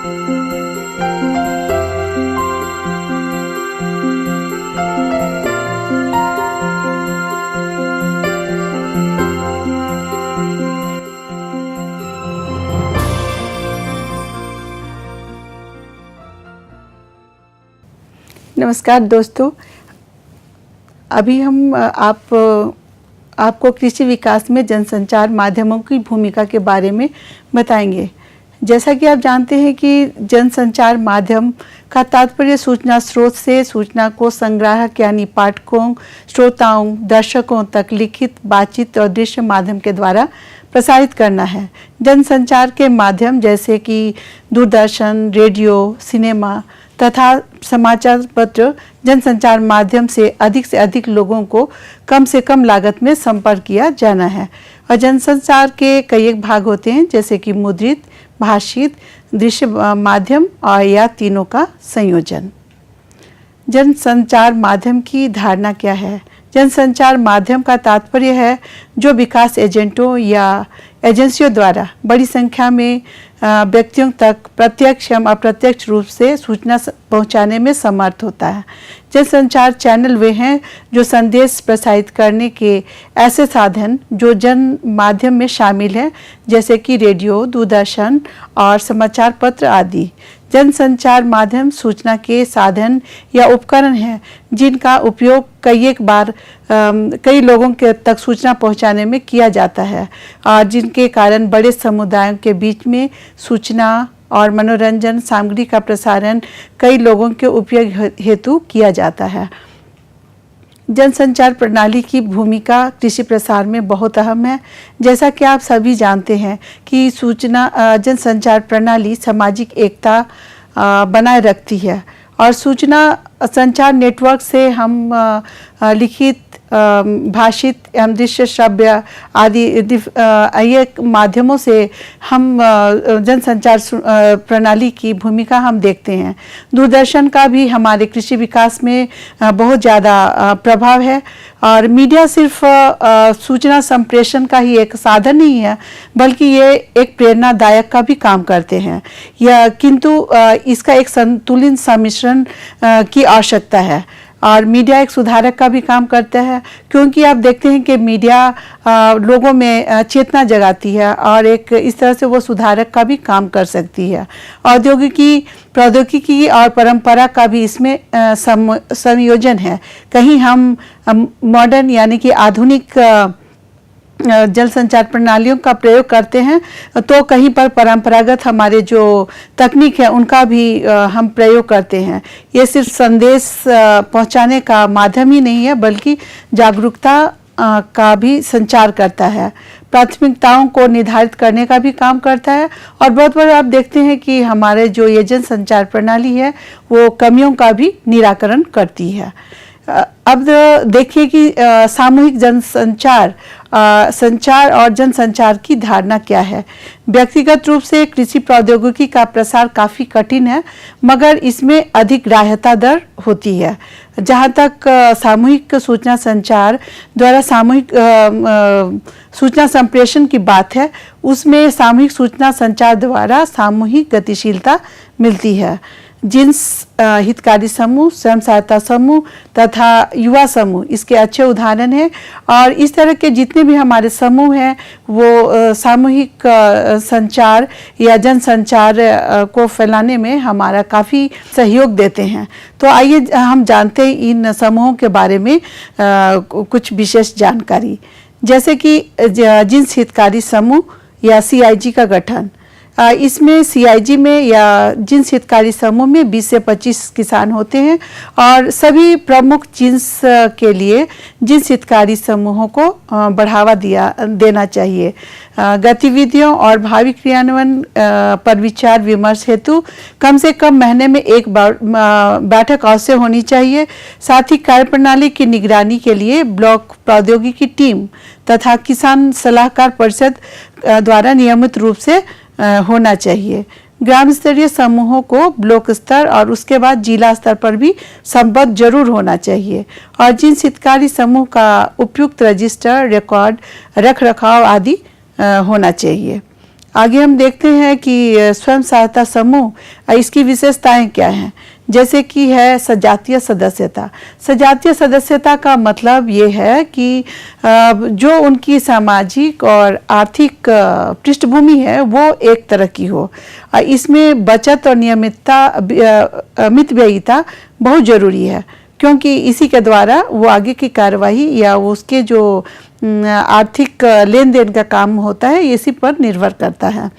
नमस्कार दोस्तों, अभी हम आपको कृषि विकास में जनसंचार माध्यमों की भूमिका के बारे में बताएंगे। जैसा कि आप जानते हैं कि जनसंचार माध्यम का तात्पर्य सूचना स्रोत से सूचना को संग्राहक यानी पाठकों, श्रोताओं, दर्शकों तक लिखित, बातचीत और दृश्य माध्यम के द्वारा प्रसारित करना है। जनसंचार के माध्यम जैसे कि दूरदर्शन, रेडियो, सिनेमा तथा समाचार पत्र जनसंचार माध्यम से अधिक लोगों को कम से कम लागत में संपर्क किया जाना है। और जनसंचार के कई एक भाग होते हैं जैसे कि मुद्रित, भाषित, दृश्य माध्यम और या तीनों का संयोजन। जनसंचार माध्यम की धारणा क्या है? जनसंचार माध्यम का तात्पर्य है जो विकास एजेंटों या एजेंसियों द्वारा बड़ी संख्या में व्यक्तियों तक प्रत्यक्ष एवं अप्रत्यक्ष रूप से सूचना पहुंचाने में समर्थ होता है। जनसंचार चैनल वे हैं जो संदेश प्रसारित करने के ऐसे साधन जो जन माध्यम में शामिल हैं जैसे कि रेडियो, दूरदर्शन और समाचार पत्र आदि। जनसंचार माध्यम सूचना के साधन या उपकरण हैं जिनका उपयोग कई लोगों के तक सूचना पहुंचाने में किया जाता है और जिनके कारण बड़े समुदायों के बीच में सूचना और मनोरंजन सामग्री का प्रसारण कई लोगों के उपयोग हेतु किया जाता है। जनसंचार प्रणाली की भूमिका कृषि प्रसार में बहुत अहम है। जैसा कि आप सभी जानते हैं कि जनसंचार प्रणाली सामाजिक एकता बनाए रखती है और सूचना संचार नेटवर्क से हम लिखित, भाषित एवं दृश्य, श्रव्य आदि ये माध्यमों से हम जनसंचार प्रणाली की भूमिका हम देखते हैं। दूरदर्शन का भी हमारे कृषि विकास में बहुत ज़्यादा प्रभाव है और मीडिया सिर्फ सूचना संप्रेषण का ही एक साधन नहीं है बल्कि ये एक प्रेरणादायक का भी काम करते हैं। किंतु इसका एक संतुलित सम्मिश्रण की आवश्यकता है और मीडिया एक सुधारक का भी काम करता है क्योंकि आप देखते हैं कि मीडिया लोगों में चेतना जगाती है और एक इस तरह से वो सुधारक का भी काम कर सकती है। प्रौद्योगिकी और परंपरा का भी इसमें संयोजन है। कहीं हम मॉडर्न यानी कि आधुनिक जल संचार प्रणालियों का प्रयोग करते हैं तो कहीं पर परंपरागत हमारे जो तकनीक है उनका भी हम प्रयोग करते हैं। ये सिर्फ संदेश पहुंचाने का माध्यम ही नहीं है बल्कि जागरूकता का भी संचार करता है, प्राथमिकताओं को निर्धारित करने का भी काम करता है और बहुत बार आप देखते हैं कि हमारे जो ये जन संचार प्रणाली है वो कमियों का भी निराकरण करती है। अब देखिए कि सामूहिक जनसंचार संचार और जनसंचार की धारणा क्या है। व्यक्तिगत रूप से कृषि प्रौद्योगिकी का प्रसार काफ़ी कठिन है मगर इसमें अधिक ग्राह्यता दर होती है। जहाँ तक सामूहिक सूचना संचार द्वारा सामूहिक सूचना संप्रेषण की बात है उसमें सामूहिक सूचना संचार द्वारा सामूहिक गतिशीलता मिलती है। जिन्स हितकारी समूह, स्वयं सहायता समूह तथा युवा समूह इसके अच्छे उदाहरण हैं और इस तरह के जितने भी हमारे समूह हैं वो सामूहिक संचार या जनसंचार को फैलाने में हमारा काफ़ी सहयोग देते हैं। तो आइए हम जानते हैं इन समूहों के बारे में कुछ विशेष जानकारी। जैसे कि जिन्स हितकारी समूह या CIG का गठन, इसमें CIG में या जिन्स हितकारी समूह में 20 से 25 किसान होते हैं और सभी प्रमुख जिन्स के लिए जिन्स हितकारी समूहों को बढ़ावा देना चाहिए। गतिविधियों और भावी क्रियान्वयन पर विचार विमर्श हेतु कम से कम महीने में एक बैठक अवश्य होनी चाहिए। साथ ही कार्यप्रणाली की निगरानी के लिए ब्लॉक प्रौद्योगिकी टीम तथा किसान सलाहकार परिषद द्वारा नियमित रूप से होना चाहिए। ग्राम स्तरीय समूहों को ब्लॉक स्तर और उसके बाद जिला स्तर पर भी संबद्ध जरूर होना चाहिए और जिन्स हितकारी समूह का उपयुक्त रजिस्टर, रिकॉर्ड, रख रखाव आदि होना चाहिए। आगे हम देखते हैं कि स्वयं सहायता समूह इसकी विशेषताएं क्या हैं। जैसे कि है सजातीय सदस्यता। सजातीय सदस्यता का मतलब ये है कि जो उनकी सामाजिक और आर्थिक पृष्ठभूमि है वो एक तरह की हो। इसमें बचत और मितव्ययिता बहुत जरूरी है, क्योंकि इसी के द्वारा वो आगे की कार्यवाही या उसके जो आर्थिक लेन देन का काम होता है इसी पर निर्भर करता है।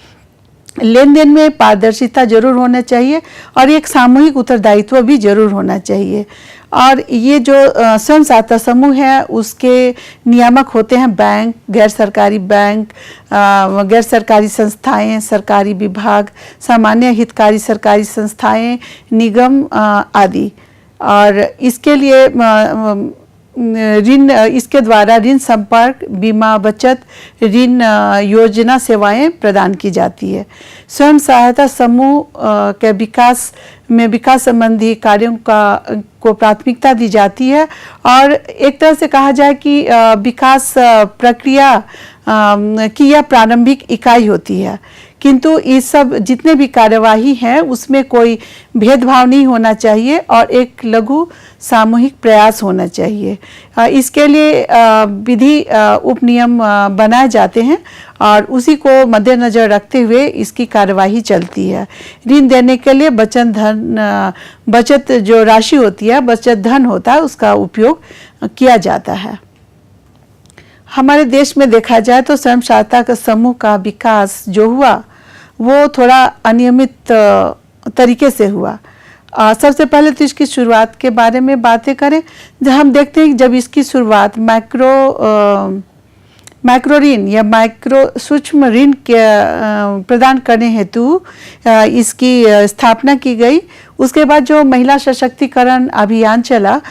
लेन देन में पारदर्शिता जरूर होना चाहिए और एक सामूहिक उत्तरदायित्व भी जरूर होना चाहिए। और ये जो स्वयं सहायता समूह है उसके नियामक होते हैं बैंक, गैर सरकारी संस्थाएं, सरकारी विभाग, सामान्य हितकारी सरकारी संस्थाएं, निगम आदि। और इसके लिए ऋण, इसके द्वारा ऋण संपर्क, बीमा, बचत, ऋण योजना सेवाएं प्रदान की जाती है। स्वयं सहायता समूह के विकास संबंधी कार्यों को प्राथमिकता दी जाती है और एक तरह से कहा जाए कि विकास प्रक्रिया की यह प्रारंभिक इकाई होती है। किंतु इस सब जितने भी कार्यवाही हैं उसमें कोई भेदभाव नहीं होना चाहिए और एक लघु सामूहिक प्रयास होना चाहिए। इसके लिए विधि उपनियम बनाए जाते हैं और उसी को मद्देनजर रखते हुए इसकी कार्यवाही चलती है। ऋण देने के लिए बचत जो राशि होती है, बचत धन होता है, उसका उपयोग किया जाता है। हमारे देश में देखा जाए तो स्वयं सहायता समूह का विकास जो हुआ वो थोड़ा अनियमित तरीके से हुआ। सबसे पहले तो इसकी शुरुआत के बारे में बातें करें। जब हम देखते हैं जब इसकी शुरुआत माइक्रो ऋण या सूक्ष्म ऋण के प्रदान करने हेतु इसकी स्थापना की गई। उसके बाद जो महिला सशक्तिकरण अभियान चला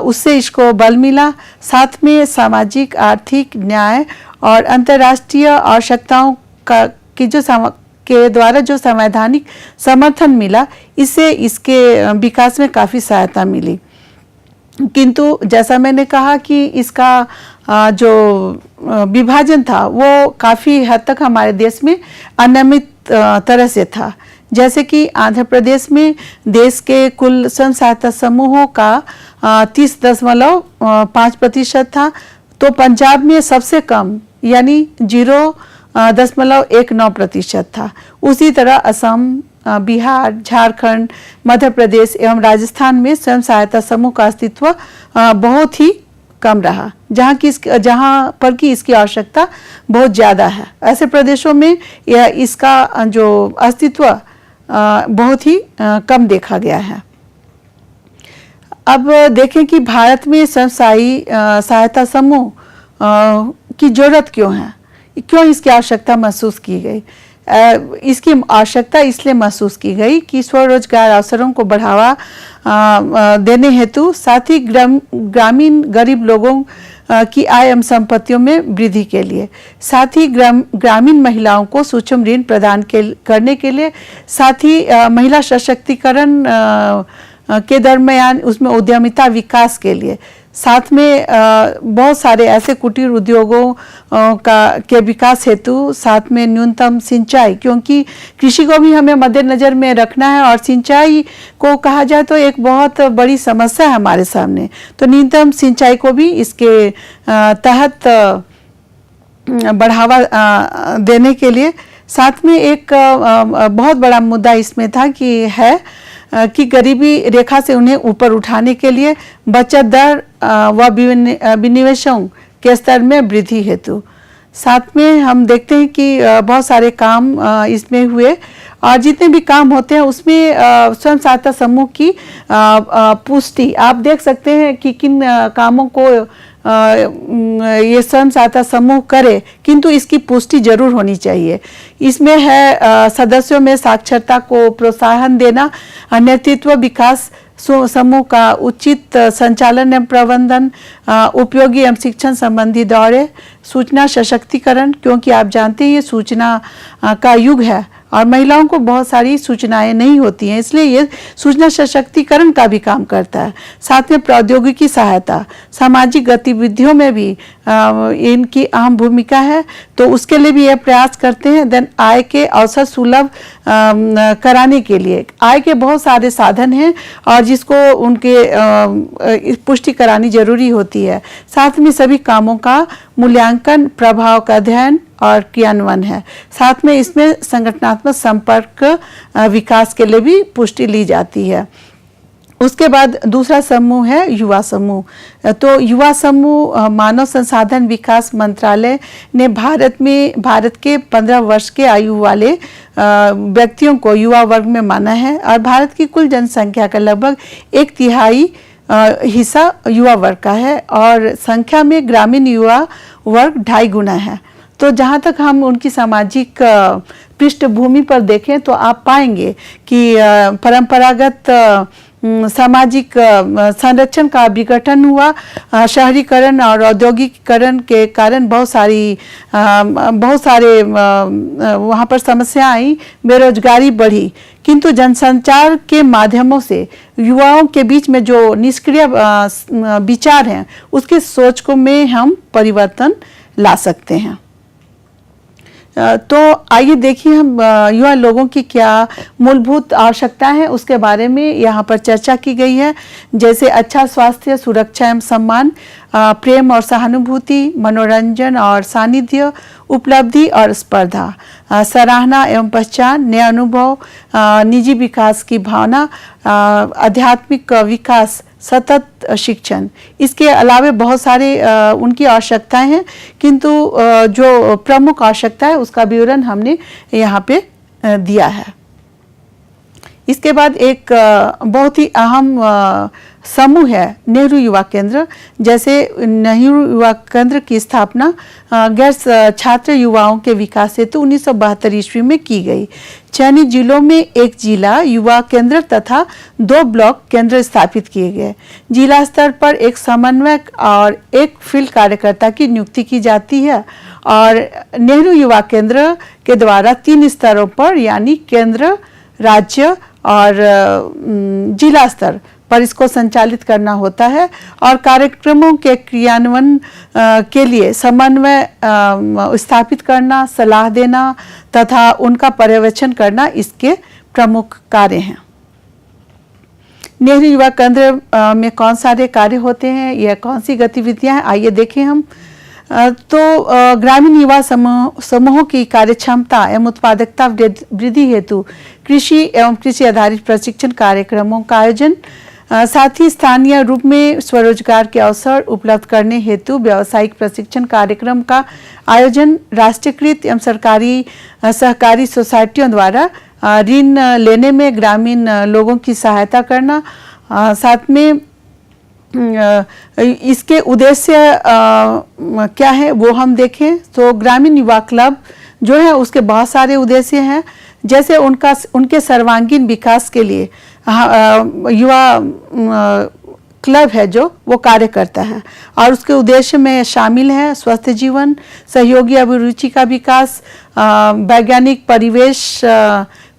उससे इसको बल मिला। साथ में सामाजिक आर्थिक न्याय और अंतर्राष्ट्रीय आवश्यकताओं के द्वारा जो संवैधानिक समर्थन मिला, इससे इसके विकास में काफ़ी सहायता मिली। किंतु जैसा मैंने कहा कि इसका जो विभाजन था वो काफ़ी हद तक हमारे देश में अनियमित तरह से था। जैसे कि आंध्र प्रदेश में देश के कुल स्वयं सहायता समूहों का 30.5% था, तो पंजाब में सबसे कम यानी 0.19% था। उसी तरह असम, बिहार, झारखंड, मध्य प्रदेश एवं राजस्थान में स्वयं सहायता समूह का अस्तित्व बहुत ही कम रहा, जहाँ पर कि इसकी आवश्यकता बहुत ज़्यादा है। ऐसे प्रदेशों में इसका जो अस्तित्व बहुत ही कम देखा गया है। अब देखें कि भारत में स्वयं सहायता समूह की जरूरत क्यों है, क्यों इसकी आवश्यकता महसूस की गई। इसकी आवश्यकता इसलिए महसूस की गई कि स्वरोजगार अवसरों को बढ़ावा देने हेतु, साथ ही ग्रामीण गरीब लोगों की आय एवं संपत्तियों में वृद्धि के लिए, साथ ही ग्रामीण महिलाओं को सूक्ष्म ऋण प्रदान करने के लिए, साथ ही महिला सशक्तिकरण के दरमियान उसमें उद्यमिता विकास के लिए, साथ में बहुत सारे ऐसे कुटीर उद्योगों के विकास हेतु, साथ में न्यूनतम सिंचाई, क्योंकि कृषि को भी हमें मद्देनजर में रखना है और सिंचाई को कहा जाए तो एक बहुत बड़ी समस्या है हमारे सामने। तो न्यूनतम सिंचाई को भी इसके तहत बढ़ावा देने के लिए, साथ में एक बहुत बड़ा मुद्दा इसमें था कि गरीबी रेखा से उन्हें ऊपर उठाने के लिए बचत दर व विनिवेशों के स्तर में वृद्धि हेतु। साथ में हम देखते हैं कि बहुत सारे काम इसमें हुए और जितने भी काम होते हैं उसमें स्वयं सहायता समूह की पुष्टि आप देख सकते हैं कि किन कामों को ये स्वयं सहायता समूह करे, किंतु इसकी पुष्टि जरूर होनी चाहिए। इसमें है सदस्यों में साक्षरता को प्रोत्साहन देना, नेतृत्व विकास समूह का उचित संचालन एवं प्रबंधन, उपयोगी एवं शिक्षण संबंधी दौरे, सूचना सशक्तिकरण, क्योंकि आप जानते हैं ये सूचना का युग है और महिलाओं को बहुत सारी सूचनाएं नहीं होती हैं, इसलिए ये सूचना सशक्तिकरण का भी काम करता है। साथ में प्रौद्योगिकी सहायता, सामाजिक गतिविधियों में भी इनकी अहम भूमिका है, तो उसके लिए भी ये प्रयास करते हैं। देन आय के अवसर सुलभ कराने के लिए आय के बहुत सारे साधन हैं और जिसको उनके पुष्टि करानी जरूरी होती है। साथ में सभी कामों का मूल्यांकन, प्रभाव का अध्ययन और क्रियान्वयन है। साथ में इसमें संगठनात्मक संपर्क विकास के लिए भी पुष्टि ली जाती है। उसके बाद दूसरा समूह है युवा समूह। तो युवा समूह मानव संसाधन विकास मंत्रालय ने भारत के 15 वर्ष के आयु वाले व्यक्तियों को युवा वर्ग में माना है और भारत की कुल जनसंख्या का लगभग 1/3 हिस्सा युवा वर्ग का है और संख्या में ग्रामीण युवा वर्ग 2.5 गुना है। तो जहाँ तक हम उनकी सामाजिक पृष्ठभूमि पर देखें तो आप पाएंगे कि परंपरागत सामाजिक संरक्षण का विघटन हुआ, शहरीकरण और औद्योगिकीकरण के कारण बहुत सारे वहाँ पर समस्या आई, बेरोजगारी बढ़ी, किंतु जनसंचार के माध्यमों से युवाओं के बीच में जो निष्क्रिय विचार हैं उसके सोच को में हम परिवर्तन ला सकते हैं। तो आइए देखिए हम युवा लोगों की क्या मूलभूत आवश्यकताएं हैं उसके बारे में यहाँ पर चर्चा की गई है। जैसे अच्छा स्वास्थ्य, सुरक्षा एवं सम्मान, प्रेम और सहानुभूति, मनोरंजन और सानिध्य, उपलब्धि और स्पर्धा, सराहना एवं पहचान, नए अनुभव, निजी विकास की भावना, आध्यात्मिक विकास, सतत शिक्षण। इसके अलावा बहुत सारे उनकी आवश्यकताएं हैं, किंतु जो प्रमुख आवश्यकता है उसका विवरण हमने यहाँ पे दिया है। इसके बाद एक बहुत ही अहम समूह है नेहरू युवा केंद्र। जैसे नेहरू युवा केंद्र की स्थापना गैर छात्र युवाओं के विकास हेतु 1972 ईस्वी में की गई। चयनित जिलों में एक जिला युवा केंद्र तथा 2 ब्लॉक केंद्र स्थापित किए गए। जिला स्तर पर एक समन्वयक और एक फील्ड कार्यकर्ता की नियुक्ति की जाती है और नेहरू युवा केंद्र के द्वारा 3 स्तरों पर यानी केंद्र, राज्य और जिला स्तर पर इसको संचालित करना होता है और कार्यक्रमों के क्रियान्वयन के लिए समन्वय स्थापित करना, सलाह देना तथा उनका पर्यवेक्षण करना इसके प्रमुख कार्य हैं। नेहरू युवा केंद्र में कौन सारे कार्य होते हैं, यह कौन सी गतिविधियां हैं, आइए देखें हम। तो ग्रामीण युवा समूहों की कार्यक्षमता एवं उत्पादकता वृद्धि हेतु कृषि एवं कृषि आधारित प्रशिक्षण कार्यक्रमों का आयोजन, साथ ही स्थानीय रूप में स्वरोजगार के अवसर उपलब्ध करने हेतु व्यावसायिक प्रशिक्षण कार्यक्रम का आयोजन, राष्ट्रीयकृत एवं सरकारी सहकारी सोसाइटियों द्वारा ऋण लेने में ग्रामीण लोगों की सहायता करना। साथ में इसके उद्देश्य क्या है वो हम देखें तो ग्रामीण युवा क्लब जो है उसके बहुत सारे उद्देश्य हैं। जैसे उनके सर्वांगीण विकास के लिए युवा क्लब है जो वो कार्य करता है और उसके उद्देश्य में शामिल है स्वस्थ जीवन, सहयोगी अभिरुचि का विकास, वैज्ञानिक परिवेश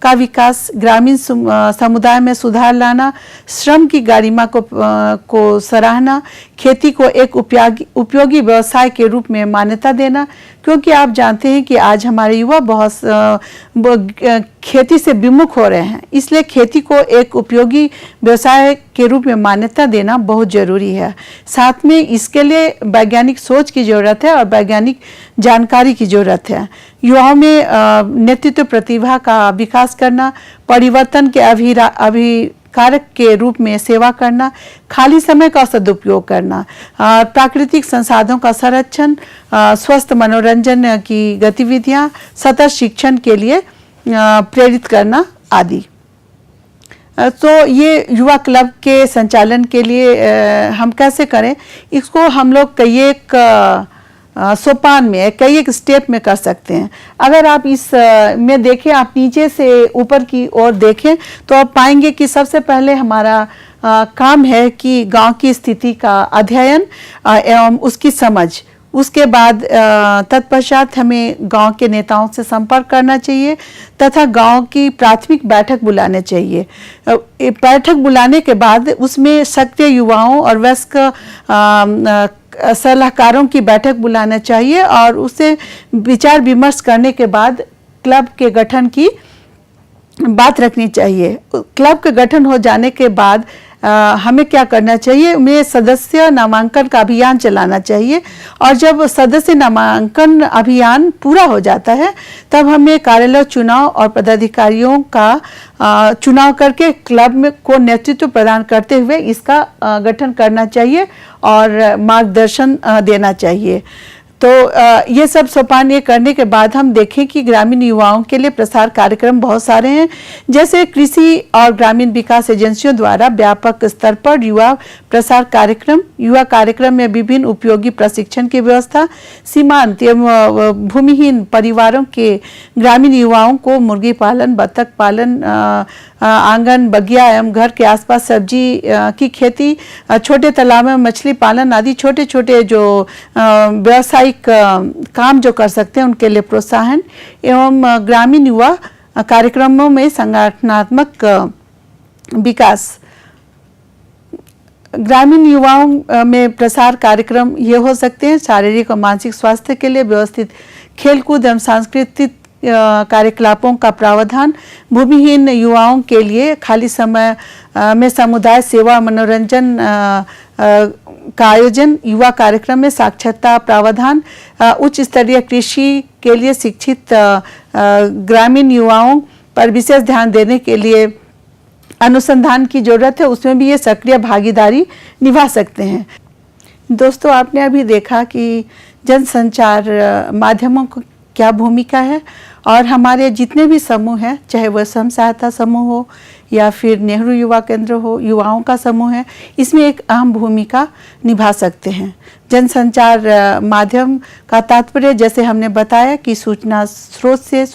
का विकास, ग्रामीण समुदाय में सुधार लाना, श्रम की गरिमा को सराहना, खेती को एक उपयोगी व्यवसाय के रूप में मान्यता देना, क्योंकि आप जानते हैं कि आज हमारे युवा बहुत खेती से विमुख हो रहे हैं, इसलिए खेती को एक उपयोगी व्यवसाय के रूप में मान्यता देना बहुत जरूरी है। साथ में इसके लिए वैज्ञानिक सोच की जरूरत है और वैज्ञानिक जानकारी की जरूरत है। युवाओं में नेतृत्व प्रतिभा का विकास करना, परिवर्तन के अभिकारक के रूप में सेवा करना, खाली समय का सदुपयोग करना, प्राकृतिक संसाधनों का संरक्षण, स्वस्थ मनोरंजन की गतिविधियां, सतत शिक्षण के लिए प्रेरित करना आदि। तो ये युवा क्लब के संचालन के लिए हम कैसे करें, इसको हम लोग कई एक सोपान में, कई एक स्टेप में कर सकते हैं। अगर आप इस में देखें, आप नीचे से ऊपर की ओर देखें तो आप पाएंगे कि सबसे पहले हमारा काम है कि गांव की स्थिति का अध्ययन एवं उसकी समझ, उसके बाद तत्पश्चात हमें गांव के नेताओं से संपर्क करना चाहिए तथा गांव की प्राथमिक बैठक बुलाने चाहिए। बैठक बुलाने के बाद उसमें सक्रिय युवाओं और वयस्क सलाहकारों की बैठक बुलाना चाहिए और उससे विचार विमर्श करने के बाद क्लब के गठन की बात रखनी चाहिए। क्लब के गठन हो जाने के बाद हमें क्या करना चाहिए, हमें सदस्य नामांकन का अभियान चलाना चाहिए और जब सदस्य नामांकन अभियान पूरा हो जाता है तब हमें कार्यालय चुनाव और पदाधिकारियों का चुनाव करके क्लब में को नेतृत्व प्रदान करते हुए इसका गठन करना चाहिए और मार्गदर्शन देना चाहिए। तो ये सब सोपान ये करने के बाद हम देखें कि ग्रामीण युवाओं के लिए प्रसार कार्यक्रम बहुत सारे हैं, जैसे कृषि और ग्रामीण विकास एजेंसियों द्वारा व्यापक स्तर पर युवा प्रसार कार्यक्रम, युवा कार्यक्रम में विभिन्न उपयोगी प्रशिक्षण की व्यवस्था, सीमांत एवं भूमिहीन परिवारों के ग्रामीण युवाओं को मुर्गी पालन, बतख पालन, आंगन बगिया एवं घर के आसपास सब्जी की खेती, छोटे तालाब में मछली पालन आदि छोटे छोटे जो व्यावसायिक काम जो कर सकते हैं उनके लिए प्रोत्साहन एवं ग्रामीण युवा कार्यक्रमों में संगठनात्मक विकास। ग्रामीण युवाओं में प्रसार कार्यक्रम ये हो सकते हैं शारीरिक और मानसिक स्वास्थ्य के लिए व्यवस्थित खेलकूद एवं सांस्कृतिक कार्यकलापों का प्रावधान, भूमिहीन युवाओं के लिए खाली समय में समुदाय सेवा मनोरंजन का आयोजन, युवा कार्यक्रम में साक्षरता प्रावधान, उच्च स्तरीय कृषि के लिए शिक्षित ग्रामीण युवाओं पर विशेष ध्यान देने के लिए अनुसंधान की जरूरत है, उसमें भी ये सक्रिय भागीदारी निभा सकते हैं। दोस्तों, आपने अभी देखा कि जनसंचार माध्यमों को क्या भूमिका है और हमारे जितने भी समूह हैं, चाहे वह स्वयं सहायता समूह हो या फिर नेहरू युवा केंद्र हो, युवाओं का समूह है, इसमें एक अहम भूमिका निभा सकते हैं। जनसंचार माध्यम का तात्पर्य जैसे हमने बताया कि सूचना स्रोत से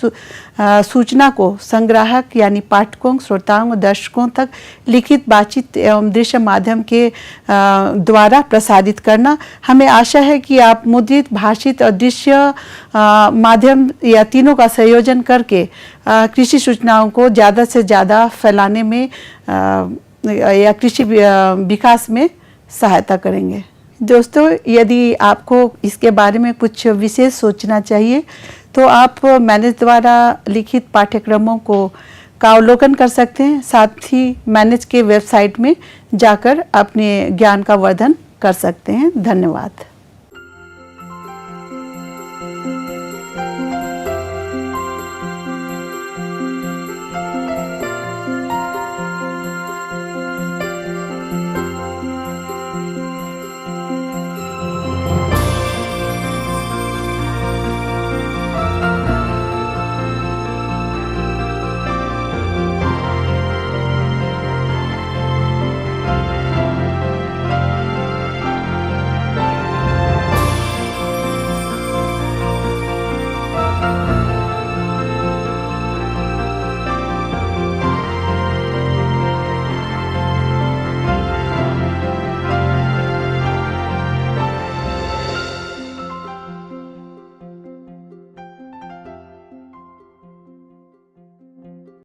सूचना को संग्राहक यानी पाठकों, श्रोताओं, दर्शकों तक लिखित, बातचीत एवं दृश्य माध्यम के द्वारा प्रसारित करना। हमें आशा है कि आप मुद्रित, भाषित और दृश्य माध्यम या तीनों का संयोजन करके कृषि सूचनाओं को ज़्यादा से ज़्यादा फैलाने में या कृषि विकास में सहायता करेंगे। दोस्तों, यदि आपको इसके बारे में कुछ विशेष सोचना चाहिए तो आप मैनेज द्वारा लिखित पाठ्यक्रमों का अवलोकन कर सकते हैं, साथ ही मैनेज के वेबसाइट में जाकर अपने ज्ञान का वर्धन कर सकते हैं। धन्यवाद।